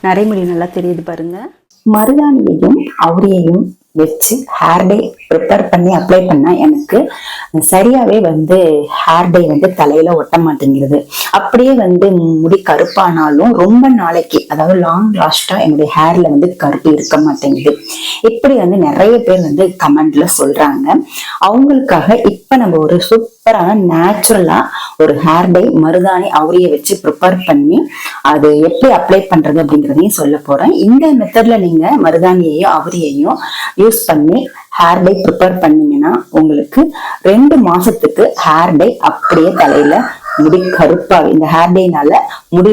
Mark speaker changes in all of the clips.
Speaker 1: நரைமுடி நல்லா தெரியுது பாருங்க.
Speaker 2: மருதாணியையும் அவரையையும் வச்சு ஹேர் டை ப்ரிப்பேர் பண்ணி அப்ளை பண்ணா எனக்கு சரியாவே ஹேர் டை தலையில ஒட்ட மாட்டேங்கிறது. அப்படியே முடி கருப்பானாலும் ரொம்ப நாளைக்கு, அதாவது லாங் லாஸ்டா என்னுடைய ஹேர்ல கருப்பு இருக்க மாட்டேங்குது. இப்படி நிறைய பேர் கமெண்ட்ல சொல்றாங்க. அவங்களுக்காக இப்ப நம்ம ஒரு சூப்பரான நேச்சுரலா ஒரு ஹேர் டை மருதாணி அவரைய வச்சு ப்ரிப்பேர் பண்ணி அது எப்படி அப்ளை பண்றது அப்படிங்கிறதையும் சொல்ல போறேன். இந்த மெத்தட்ல நீங்க மருதாணியையும் அவரையையும் யூஸ் பண்ணி ஹேர் டை ப்ரிப்பேர் பண்ணீங்கன்னா உங்களுக்கு 2 மாசத்துக்கு ஹேர் டை அப்படியே தலையில முடி கருப்பாவே, இந்த ஹேர் டைனால முடி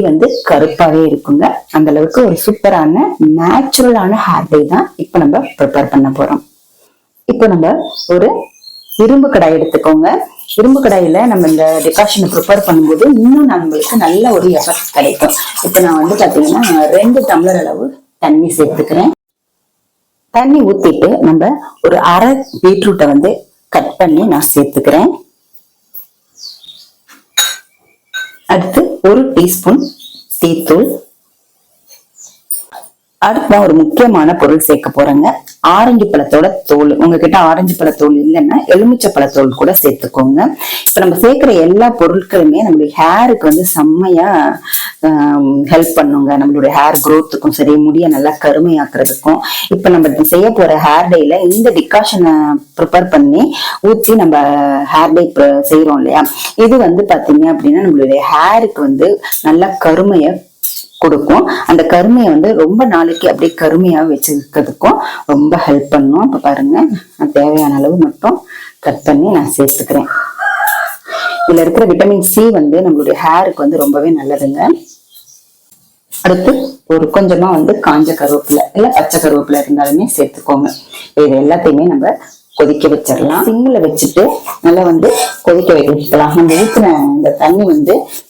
Speaker 2: கருப்பாவே இருக்குங்க. அந்த அளவுக்கு ஒரு சூப்பரான நேச்சுரலான ஹேர் டை தான் இப்ப நம்ம ப்ரிப்பேர் பண்ண போறோம். இப்போ நம்ம ஒரு இரும்பு கடாய் எடுத்துக்கோங்க. இரும்பு கடாயில நம்ம இந்த டிகாஷனை ப்ரிப்பேர் பண்ணும்போது இன்னும் நம்மளுக்கு நல்ல ஒரு எஃபெக்ட் கிடைக்கும். இப்ப நான் பாத்தீங்கன்னா 2 டம்ளர் அளவு தண்ணி சேர்த்துக்கிறேன். தண்ணி ஊத்திட்டு நம்ம ஒரு அரை பீட்ரூட்டை கட் பண்ணி நான் சேர்த்துக்கிறேன். அடுத்து 1 டீஸ்பூன் டீத்தூள். அடுத்து ஒரு முக்கியமான பொருள் சேர்க்க போறேங்க. ஆரஞ்சு பழத்தோட தோல். உங்ககிட்ட ஆரஞ்சு பழத்தோல் இல்லைன்னா எலுமிச்சை பழத்தோல் கூட சேர்த்துக்கோங்க. இப்ப நம்ம சேர்க்கிற எல்லா பொருட்களுமே நம்மளுடைய ஹேருக்கு செம்மையா ஹெல்ப் பண்ணுங்க. நம்மளுடைய ஹேர் குரோத்துக்கும் சரி, முடிய நல்லா கருமையாக்குறதுக்கும். இப்ப நம்ம செய்ய போற ஹேர் டைல இந்த டிகாஷனை ப்ரிப்பேர் பண்ணி ஊற்றி நம்ம ஹேர் டை செய்யறோம் இல்லையா, இது பாத்தீங்க அப்படின்னா நம்மளுடைய ஹேருக்கு நல்லா கருமைய கொடுக்கும். அந்த கருமையை ரொம்ப நாளைக்கு அப்படியே கருமையா வச்சிருக்கிறதுக்கும் ரொம்ப ஹெல்ப் பண்ணும். இப்ப பாருங்க, நான் தேவையான அளவு மட்டும் கட் பண்ணி நான் சேர்த்துக்கிறேன். இதுல இருக்கிற விட்டமின் சி நம்மளுடைய ஹேருக்கு ரொம்பவே நல்லதுங்க. அடுத்து ஒரு கொஞ்சமா காஞ்ச கருவேப்பிலை இல்ல பச்சை கருவேப்பிலை இருந்தாலுமே சேர்த்துக்கோங்க. இது எல்லாத்தையுமே நம்ம கொதிக்க வச்சிடலாம். சிம்ல வச்சுட்டு நல்லா கொதிக்க வைக்கலாம். நம்ம ஊற்றின இந்த தண்ணி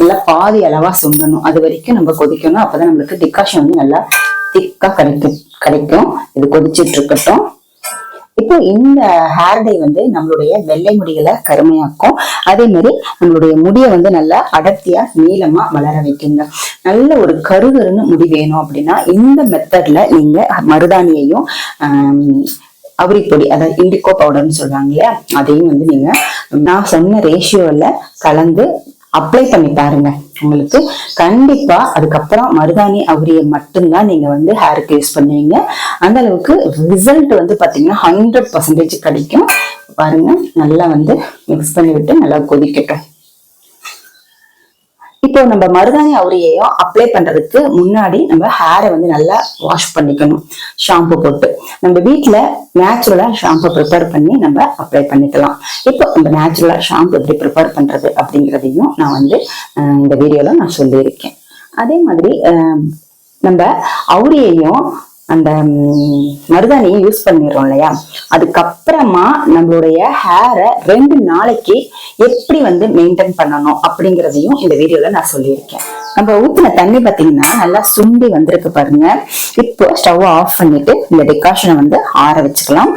Speaker 2: நல்லா பாதி அளவா சுண்டணும். அது வரைக்கும் நம்ம கொதிக்கணும். அப்பதான் நம்மளுக்கு டிகாஷன் நல்லா திக்கா கிடைக்கும். இது கொதிச்சிட்டு இருக்கட்டும். இப்போ இந்த ஹேர் டை நம்மளுடைய வெள்ளை முடிகளை கருமையாக்கும். அதே மாதிரி நம்மளுடைய முடியை நல்லா அடர்த்தியா நீளமா வளர வைக்குங்க. நல்ல ஒரு கருகருன்னு முடி வேணும் அப்படின்னா இந்த மெத்தட்ல நீங்க மருதாணியையும் அவரி பொடி, அதாவது இண்டிகோ பவுடர்னு சொல்றாங்க இல்லையா, அதையும் நீங்க நான் சொன்ன ரேஷியோல கலந்து அப்ளை பண்ணி பாருங்க. உங்களுக்கு கண்டிப்பா அதுக்கப்புறம் மருதாணி அவரிய மட்டும்தான் நீங்க ஹேருக்கு யூஸ் பண்ணுவீங்க. அந்த அளவுக்கு ரிசல்ட் பாத்தீங்கன்னா 100% கிடைக்கும். பாருங்க, நல்லா மிக்ஸ் பண்ணி விட்டு நல்லா கொதிக்கட்டும். இப்போ நம்ம மருதாணி அவரையையும் அப்ளை பண்றதுக்கு முன்னாடி நம்ம ஹேரை நல்லா வாஷ் பண்ணிக்கணும் ஷாம்பு போட்டு. நம்ம வீட்டுல நேச்சுரலா ஷாம்பு ப்ரிப்பேர் பண்ணி நம்ம அப்ளை பண்ணிக்கலாம். இப்போ நம்ம நேச்சுரலா ஷாம்பு எப்படி ப்ரிப்பேர் பண்றது அப்படிங்கிறதையும் நான் இந்த வீடியோல நான் சொல்லியிருக்கேன். அதே மாதிரி நம்ம அவரையையும் அந்த மருதாணியை யூஸ் பண்ணிடுறோம் இல்லையா, அதுக்கப்புறமா நம்மளுடைய ஹேரை 2 நாளைக்கு எப்படி மெயின்டைன் பண்ணணும் அப்படிங்கிறதையும் இந்த வீடியோல நான் சொல்லியிருக்கேன். நம்ம ஊத்தின தண்ணி பாத்தீங்கன்னா நல்லா சுண்டி வந்திருக்கு பாருங்க. இப்போ ஸ்டவ் ஆஃப் பண்ணிட்டு இந்த டிகாஷனை ஆற வச்சுக்கலாம்.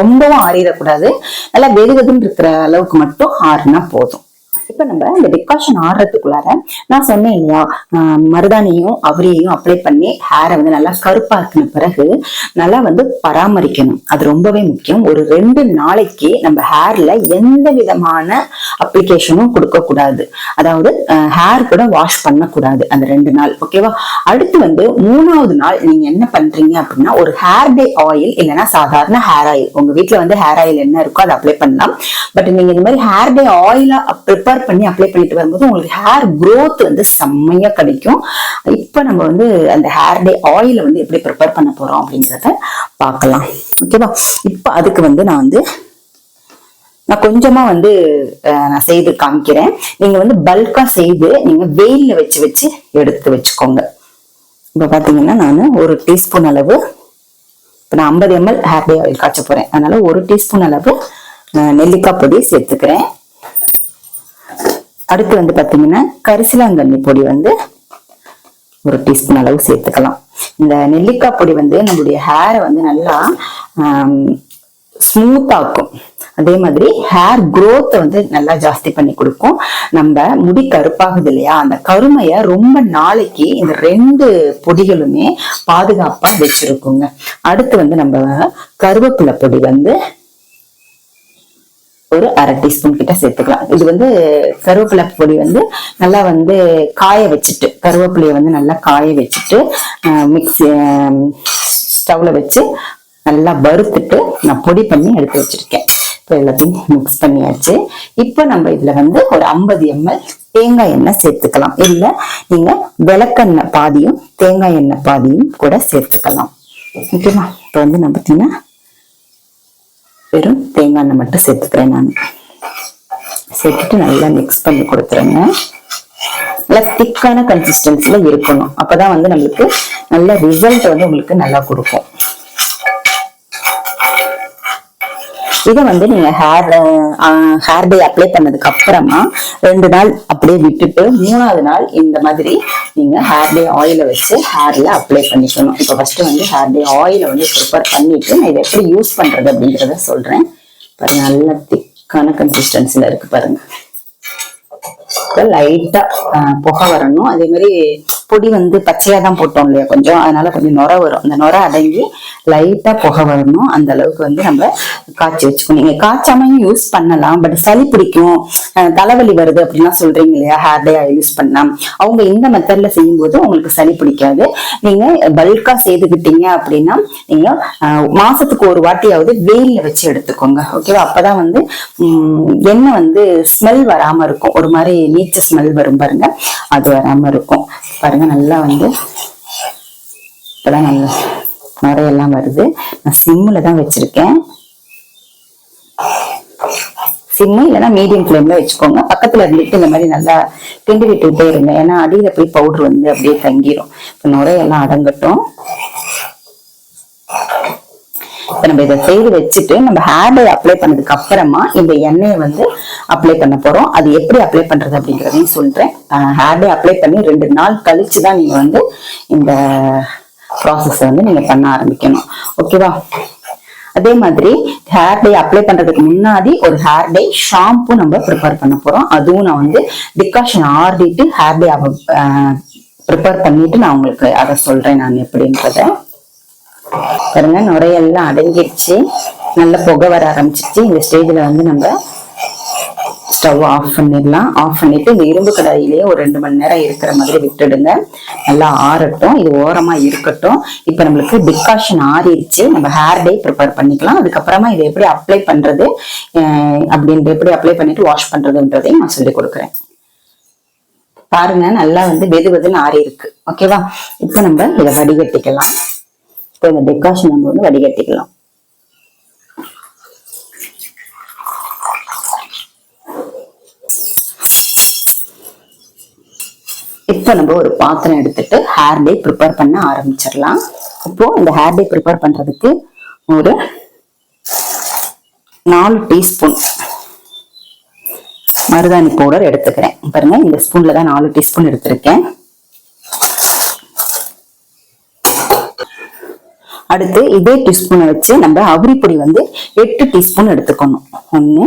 Speaker 2: ரொம்பவும் ஆறிடக்கூடாது. நல்லா வெதுவெதுன்னு இருக்கிற அளவுக்கு மட்டும் ஆறுனா போதும். இப்ப நம்ம இந்த டிகாஷன் ஆடுறதுக்குள்ளார நான் சொன்னேன் இல்லையா, மருதாணியும் அவரையையும் அப்ளை பண்ணி ஹேரை நல்லா கருப்பாக்கின பிறகு நல்லா பராமரிக்கணும். அது ரொம்பவே முக்கியம். ஒரு 2 நாளைக்கு நம்ம ஹேர்ல எந்த விதமான அப்ளிகேஷனும் கொடுக்க கூடாது. அதாவது ஹேர் கூட வாஷ் பண்ணக்கூடாது அந்த 2 நாள். ஓகேவா? அடுத்து 3ஆவது நாள் நீங்க என்ன பண்றீங்க அப்படின்னா, ஒரு ஹேர் டை ஆயில் இல்லைன்னா சாதாரண ஹேர் ஆயில், உங்க வீட்டுல ஹேர் ஆயில் என்ன இருக்கோ அதை அப்ளை பண்ணலாம். பட் நீங்க இந்த மாதிரி ஹேர் டை ஆயிலா ப்ரிப்பேர் பண்ணி அப்ளை பண்ணிட்டு வரும்போது உங்களுக்கு ஹேர் growth செம்மையா கிடைக்கும். இப்ப நம்ம அந்த ஹேர் டை ஆயில எப்படி ப்ரிப்பேர் பண்ண போறோம் அப்படிங்கிறத பார்க்கலாம். ஓகேவா? இப்ப அதுக்கு நான் கொஞ்சமா நான் செய்து காமிக்கிறேன். நீங்க பல்கா செய்து நீங்க வெயில்ல வச்சு எடுத்து வச்சுக்கோங்க. இப்ப பாத்தீங்கன்னா நான் 1 டீஸ்பூன் அளவு, இப்ப நான் 50 ml ஹேர் டை ஆயில் காய்ச்ச போறேன். அதனால 1 டீஸ்பூன் அளவு நெல்லிக்காய் பொடி சேர்த்துக்கிறேன். அடுத்து பாத்தீங்கன்னா கரிசலாங்கண்ணி பொடி 1 டீஸ்பூன் அளவு சேர்த்துக்கலாம். இந்த நெல்லிக்காய் பொடி நம்மளுடைய ஹேரை நல்லா ஸ்மூத் ஆக்கும். அதே மாதிரி ஹேர் growth வந்து நல்லா ஜாஸ்தி பண்ணி கொடுக்கும். நம்ம முடி கருப்பாகுது இல்லையா, அந்த கருமைய ரொம்ப நாளைக்கு இந்த 2 பொடிகளுமே பாதுகாப்பா வச்சிருக்குங்க. அடுத்து வந்து நம்ம கருவேப்பிலை பொடி வந்து ஒரு 1/2 டீஸ்பூன் கிட்ட சேர்த்துக்கலாம். இது வந்து கருவேப்பிலை பொடி வந்து நல்லா வந்து காய வச்சுட்டு, கருவேப்பிலையை வந்து நல்லா காய வச்சுட்டு மிக்ஸி ஸ்டவ்ல வச்சு நல்லா வறுத்துட்டு நான் பொடி பண்ணி எடுத்து வச்சிருக்கேன். இப்போ எல்லாத்தையும் மிக்ஸ் பண்ணியாச்சு. இப்போ நம்ம இதுல வந்து ஒரு 50 ml தேங்காய் எண்ணெய் சேர்த்துக்கலாம். இல்ல நீங்க விளக்கெண்ணெய் பாதியும் தேங்காய் எண்ணெய் பாதியும் கூட சேர்த்துக்கலாம். ஓகேவா? இப்போ வந்து நம்ம பார்த்தீங்கன்னா வெறும் தேங்காய் எண்ணெய் மட்டும் சேர்த்துக்கிறேன். நான் சேர்த்துட்டு நல்லா மிக்ஸ் பண்ணி கொடுத்துருங்க. நல்லா திக்கான கன்சிஸ்டன்சில இருக்கணும். அப்பதான் வந்து நம்மளுக்கு நல்ல ரிசல்ட் வந்து உங்களுக்கு நல்லா கொடுக்கும். இதை வந்து நீங்க ஹேர் டே அப்ளை பண்ணதுக்கு அப்புறமா 2 நாள் அப்படியே விட்டுட்டு 3ஆவது நாள் இந்த மாதிரி நீங்க ஹேர் டே ஆயில வச்சு ஹேர்ல அப்ளை பண்ணிக்கணும். இப்போ ஃபர்ஸ்ட் வந்து ஹேர் டே ஆயில வந்து ப்ரிப்பேர் பண்ணிட்டு நான் இதை எப்படி யூஸ் பண்றது அப்படிங்கிறத சொல்றேன். பாருங்க, நல்ல திக்கான கன்சிஸ்டன்சில இருக்கு பாருங்க. லைட்டா புகை வரணும். அதே மாதிரி பொடி வந்து பச்சையா தான் போட்டோம் இல்லையா கொஞ்சம், அதனால கொஞ்சம் நுரை வரும். அந்த நுரை அடங்கி லைட்டா புகை வரணும். அந்த அளவுக்கு வந்து நம்ம காய்ச்சி வச்சுக்கணும். நீங்க காய்ச்சாமையும் யூஸ் பண்ணலாம். பட் சளி பிடிக்கும், தலைவலி வருது அப்படின்னா சொல்றீங்க இல்லையா, ஹேர் டே யூஸ் பண்ணா அவங்க இந்த மெத்தட்ல செய்யும் போது உங்களுக்கு சளி பிடிக்காது. நீங்க பல்கா செய்துக்கிட்டீங்க அப்படின்னா நீங்க மாசத்துக்கு ஒரு வாட்டியாவது வெயில்ல வச்சு எடுத்துக்கோங்க. ஓகேவா? அப்பதான் வந்து எண்ணெய் வந்து ஸ்மெல் வராம இருக்கும். ஒரு மாதிரி நீச்ச ஸ்மெல் வரும் பாருங்க, அது வராம இருக்கும். பாருங்க, நல்லா வந்து இப்பதான் நல்லா நுரையெல்லாம் வருது. நான் சிம்ல தான் வச்சிருக்கேன். சிம்மு இல்லைன்னா மீடியம் ஃப்ளேம்ல வச்சுக்கோங்க. பக்கத்துல இருந்துட்டு இந்த மாதிரி நல்லா கிண்டி விட்டுட்டே இருங்க. ஏன்னா அடியில போய் பவுடர் வந்து அப்படியே தங்கிரும். இப்ப நுரையெல்லாம் அடங்கட்டும். இப்ப நம்ம இதை செய்து வச்சுட்டு நம்ம ஹேர் டே அப்ளை பண்ணதுக்கு அப்புறமா இந்த எண்ணெயை வந்து அப்ளை பண்ண போறோம். அது எப்படி அப்ளை பண்றது அப்படிங்கிறதையும் சொல்றேன். ஹேர் டே அப்ளை பண்ணி 2 நாள் கழிச்சுதான் நீங்க வந்து இந்த ப்ராசஸ் வந்து நீங்க பண்ண ஆரம்பிக்கணும். ஓகேவா? அதே மாதிரி ஹேர் டே அப்ளை பண்றதுக்கு முன்னாடி ஒரு ஹேர் டே ஷாம்பு நம்ம ப்ரிப்பேர் பண்ண போறோம். அதுவும் நான் வந்து டிகாஷன் ஆடிட்டு ஹேர் டே ப்ரிப்பேர் பண்ணிட்டு நான் உங்களுக்கு அதை சொல்றேன் நான் எப்படின்றத. பாருங்க, நுரையெல்லாம் அடங்கிடுச்சு, நல்ல புகை வர ஆரம்பிச்சிச்சு. இந்த ஸ்டேஜ்ல வந்து நம்ம ஸ்டவ் ஆஃப் பண்ணிடலாம். ஆஃப் பண்ணிட்டு இந்த இரும்பு கடாயிலேயே ஒரு 2 மணி நேரம் இருக்கிற மாதிரி விட்டுடுங்க. நல்லா ஆறட்டும், இது ஓரமா இருக்கட்டும். இப்ப நம்மளுக்கு டிகாஷன் ஆறிடுச்சு. நம்ம ஹேர் டே ப்ரிப்பேர் பண்ணிக்கலாம். அதுக்கப்புறமா இதை எப்படி அப்ளை பண்றது அப்படின்ட்டு, எப்படி அப்ளை பண்ணிட்டு வாஷ் பண்றதுன்றதையும் நான் சொல்லி கொடுக்குறேன். பாருங்க, நல்லா வந்து வெதுன்னு ஆறி இருக்கு. ஓகேவா? இப்ப நம்ம இதை வடிகட்டிக்கலாம். இப்போ இந்த டிகாஷன் நம்ம வந்து வடிகட்டிக்கலாம். இப்போ நம்ம ஒரு பாத்திரம் எடுத்துட்டு ஹேர் டே ப்ரிப்பேர் பண்ண ஆரம்பிச்சிடலாம். இப்போ இந்த ஹேர் டே ப்ரிப்பேர் பண்றதுக்கு ஒரு 4 டீஸ்பூன் மருதாணி பவுடர் எடுத்துக்கிறேன். பாருங்க, இந்த ஸ்பூன்ல தான் 4 டீஸ்பூன் எடுத்திருக்கேன். அடுத்து இதே டீஸ்பூனை வச்சு நம்ம அவுரி பொடி வந்து 8 டீஸ்பூன் எடுத்துக்கணும். 1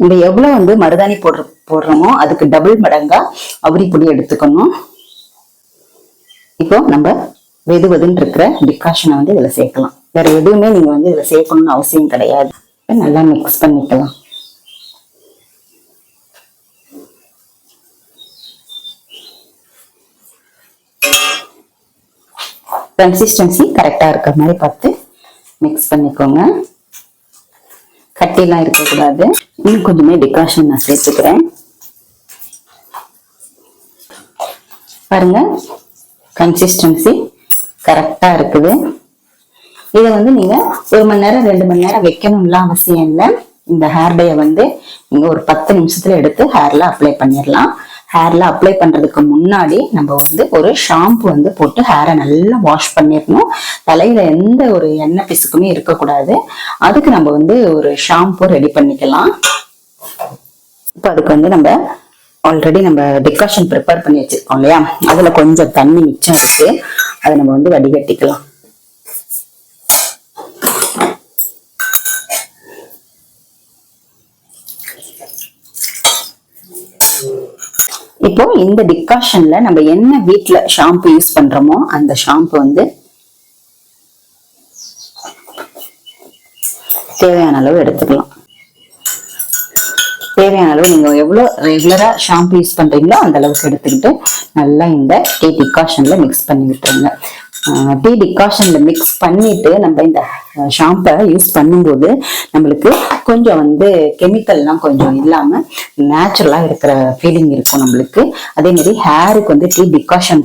Speaker 2: நம்ம எவ்வளவு வந்து மருதாணி போடுறோமோ அதுக்கு டபுள் மடங்கா அவுரி பொடி எடுத்துக்கணும். இப்போ நம்ம வெதுன்னு இருக்கிற டிகாஷனை வந்து இதுல சேர்க்கலாம். வேற எதுவுமே நீங்க வந்து இதுல சேர்க்கணும்னு அவசியம் கிடையாது. நல்லா மிக்ஸ் பண்ணிக்கலாம். கன்சிஸ்டன்சி கரெக்டா இருக்கிற மாதிரி பார்த்து மிக்ஸ் பண்ணிக்கோங்க. கட்டிலாம் இருக்கக்கூடாது. இன்னும் கொஞ்சமே டிகாஷன் நான் சேர்த்துக்கிறேன். பாருங்க, கன்சிஸ்டன்சி கரெக்டா இருக்குது. இதை வந்து நீங்க 1 மணி நேரம் 2 மணி நேரம் வைக்கணும்லாம் அவசியம் இல்லை. இந்த ஹேர் டேயை வந்து நீங்க ஒரு 10 நிமிஷத்துல எடுத்து ஹேர்ல அப்ளை பண்ணிடலாம். ஹேர்ல அப்ளை பண்றதுக்கு முன்னாடி நம்ம வந்து ஒரு ஷாம்பு வந்து போட்டு ஹேரை நல்லா வாஷ் பண்ணிடணும். தலையில எந்த ஒரு எண்ணெய் பிசுக்குமே இருக்கக்கூடாது. அதுக்கு நம்ம வந்து ஒரு ஷாம்பு ரெடி பண்ணிக்கலாம். இப்போ அதுக்கு வந்து நம்ம ஆல்ரெடி நம்ம டிகாஷன் ப்ரிப்பேர் பண்ணி வச்சிருக்கோம் இல்லையா, அதுல கொஞ்சம் தண்ணி மிச்சம் இருக்கு. அதை நம்ம வந்து வடிகட்டிக்கலாம். இப்போ இந்த டிகாஷன்ல நம்ம என்ன வீட்ல ஷாம்பு யூஸ் பண்றோமோ அந்த ஷாம்பு வந்து தேவையான அளவு எடுத்துக்கலாம். தேவையான அளவு நீங்க எவ்வளவு ரெகுலரா ஷாம்பு யூஸ் பண்றீங்களோ அந்த அளவுக்கு எடுத்துக்கிட்டு நல்லா இந்த டீ டிகாஷன்ல மிக்ஸ் பண்ணி விட்டுருங்க. டீ டிகாஷன்ல மிக்ஸ் பண்ணிட்டு நம்ம இந்த ஷாம்பை யூஸ் பண்ணும்போது நம்மளுக்கு கொஞ்சம் வந்து கெமிக்கல்லாம் கொஞ்சம் இல்லாம நேச்சுரலா இருக்கிற ஃபீலிங் இருக்கும் நம்மளுக்கு. அதே மாதிரி ஹேருக்கு வந்து டீ டிகாஷன்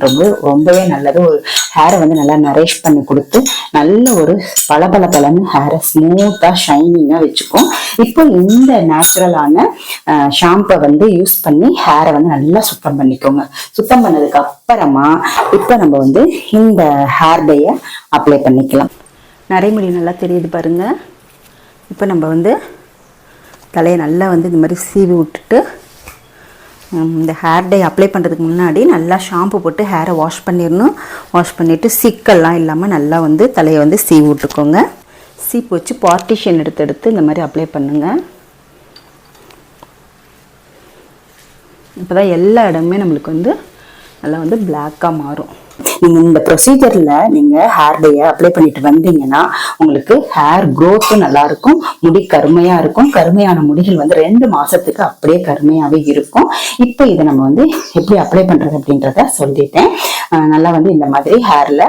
Speaker 2: ரொம்பவே நல்லது. ஒரு ஹேரை வந்து நல்லா நரிஷ் பண்ணி கொடுத்து நல்ல ஒரு பளபளன்னு ஹேரை ஸ்மூத்தா ஷைனிங்கா வச்சுக்கும். இப்போ இந்த நேச்சுரலான ஷாம்பை வந்து யூஸ் பண்ணி ஹேரை வந்து நல்லா சுத்தம் பண்ணிக்கோங்க. சுத்தம் பண்ணதுக்கு அப்புறமா இப்ப நம்ம வந்து இந்த ஹேர் டேயை அப்ளை பண்ணிக்கலாம். நரைமுடி நல்லா தெரியுது பாருங்க. இப்போ நம்ம வந்து தலையை நல்லா வந்து இந்த மாதிரி சீவி விட்டுட்டு இந்த ஹேர் டே அப்ளை பண்ணுறதுக்கு முன்னாடி நல்லா ஷாம்பு போட்டு ஹேரை வாஷ் பண்ணிடணும். வாஷ் பண்ணிவிட்டு சிக்கல்லாம் இல்லாமல் நல்லா வந்து தலையை வந்து சீவி விட்டுக்கோங்க. சீப்பு வச்சு பார்ட்டிஷன் எடுத்து இந்த மாதிரி அப்ளை பண்ணுங்கள். இப்போ தான் எல்லா இடமுமே நம்மளுக்கு வந்து நல்லா வந்து பிளாக்காக மாறும். நீங்க இந்த ப்ரொசீஜர்ல நீங்க ஹேர் டேயை அப்ளை பண்ணிட்டு வந்தீங்கன்னா உங்களுக்கு ஹேர் growth நல்லா இருக்கும், முடி கருமையா இருக்கும். கருமையான முடிகள் வந்து 2 மாசத்துக்கு அப்படியே கருமையாவே இருக்கும். இப்போ இதை நம்ம வந்து எப்படி அப்ளை பண்றது அப்படின்றத சொல்லிட்டேன். நல்லா வந்து இந்த மாதிரி ஹேர்ல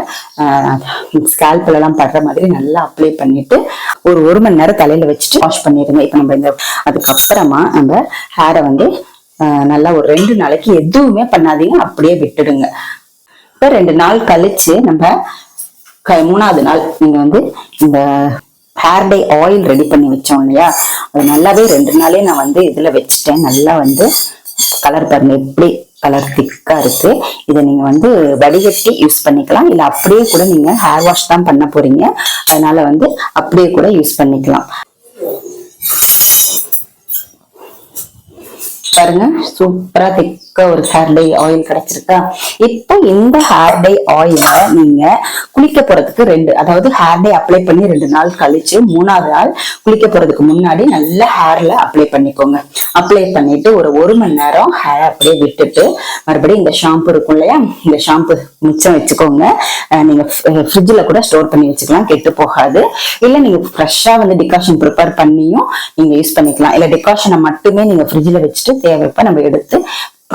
Speaker 2: ஸ்கேல்ப்ல எல்லாம் படுற மாதிரி நல்லா அப்ளை பண்ணிட்டு ஒரு 1 மணி நேரம் தலையில வச்சுட்டு வாஷ் பண்ணிடுங்க. இப்போ நம்ம இந்த அதுக்கப்புறமா நம்ம ஹேரை வந்து நல்லா ஒரு 2 நாளைக்கு எதுவுமே பண்ணாதீங்க, அப்படியே விட்டுடுங்க. இப்ப 2 நாள் கழிச்சு நம்ம 3ஆவது நாள் நீங்க வந்து இந்த ஹேர் டே ஆயில் ரெடி பண்ணி வச்சோம் இல்லையா, அது நல்லாவே 2 நாளே நான் வந்து இதுல வச்சுட்டேன். நல்லா வந்து கலர் பாருங்க எப்படி கலர் திக்கா இருக்கு. இதை நீங்க வந்து வடிகட்டி யூஸ் பண்ணிக்கலாம், இல்ல அப்படியே கூட நீங்க ஹேர் வாஷ் தான் பண்ண போறீங்க, அதனால வந்து அப்படியே கூட யூஸ் பண்ணிக்கலாம். பாருங்க சூப்பரா திக்கா ஒரு ஹேர் டை ஆயில் கிடைச்சிருக்கா. இப்போ இந்த ஹேர் டை ஆயில நீங்க குளிக்க போறதுக்கு அதாவது ஹேர் டை அப்ளை பண்ணி 2 நாள் கழிச்சு 3ஆவது நாள் குளிக்க போறதுக்கு முன்னாடி நல்லா ஹேர்ல அப்ளை பண்ணிக்கோங்க. அப்ளை பண்ணிட்டு ஒரு 1 மணி நேரம் ஹேர் அப்படியே விட்டுட்டு மறுபடியும் இந்த ஷாம்பு இருக்கும் இல்லையா, இந்த ஷாம்பு மிச்சம் வச்சுக்கோங்க. நீங்க ஃப்ரிட்ஜ்ல கூட ஸ்டோர் பண்ணி வச்சுக்கலாம், கெட்டு போகாது. இல்ல நீங்க ஃப்ரெஷ்ஷா வந்து டிகாஷன் ப்ரிப்பேர் பண்ணியும் நீங்க யூஸ் பண்ணிக்கலாம். இல்ல டிகாஷனை மட்டுமே நீங்க ஃப்ரிட்ஜ்ல வச்சுட்டு தேவைப்ப நம்ம எடுத்து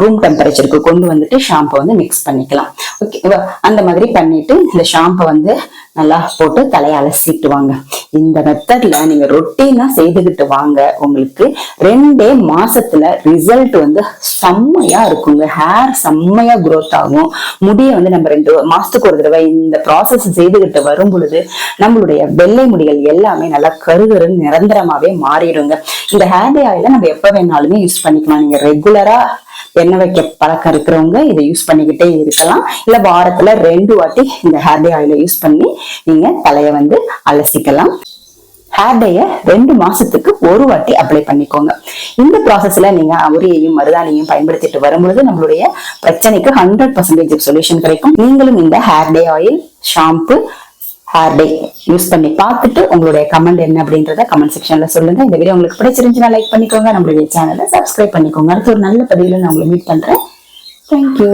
Speaker 2: ரூம் டெம்பரேச்சருக்கு கொண்டு வந்துட்டு ஷாம்பை வந்து மிக்ஸ் பண்ணிக்கலாம். ஓகே, அந்த மாதிரி பண்ணிட்டு இந்த ஷாம்பை வந்து நல்லா போட்டு தலையை அலசிட்டு வாங்க. இந்த மெத்தட்ல நீங்க ரொட்டீனா செய்துகிட்டு வாங்க. உங்களுக்கு 2 மாசத்துல ரிசல்ட் வந்து செம்மையா இருக்குங்க. ஹேர் செம்மையா growth ஆகும். முடியை வந்து நம்ம 2 மாசத்துக்கு ஒரு தடவை இந்த ப்ராசஸ் செய்துகிட்டு வரும் பொழுது நம்மளுடைய வெள்ளை முடிகள் எல்லாமே நல்லா கருகருன்னு நிரந்தரமாவே மாறிடுங்க. இந்த ஹேர் டே ஆயில நம்ம எப்ப வேணாலுமே யூஸ் பண்ணிக்கலாம். நீங்க ரெகுலரா எண்ணெய் வைக்க பழக்கம் இருக்கிறவங்க இதை யூஸ் பண்ணிக்கிட்டே இருக்கலாம். இல்ல வாரத்துல 2 வாட்டி இந்த ஹேர் டே ஆயில யூஸ் பண்ணி நீங்க தலைய வந்து அலசிக்கலாம். ஹேர் டேயை 2 மாசத்துக்கு 1 வாட்டி அப்ளை பண்ணிக்கோங்க. இந்த ப்ராசஸ்ல நீங்க அவரையையும் மருதாணியையும் பயன்படுத்திட்டு வரும்பொழுது நம்மளுடைய பிரச்சனைக்கு 100% சொல்யூஷன் கிடைக்கும். நீங்களும் இந்த ஹேர் டே oil, shampoo, hair day use பண்ணி பார்த்துட்டு உங்களுடைய கமெண்ட் என்ன அப்படின்றத கமெண்ட் செக்ஷன்ல சொல்லுங்க. இந்த வீடியோ உங்களுக்கு பிடிச்சிருந்துச்சுன்னா லைக் பண்ணிக்கோங்க, நம்மளுடைய சேனலை சப்ஸ்கிரைப் பண்ணிக்கோங்க. அடுத்து ஒரு நல்ல பதிவுல நான் உங்களை மீட் பண்றேன். தேங்க்யூ.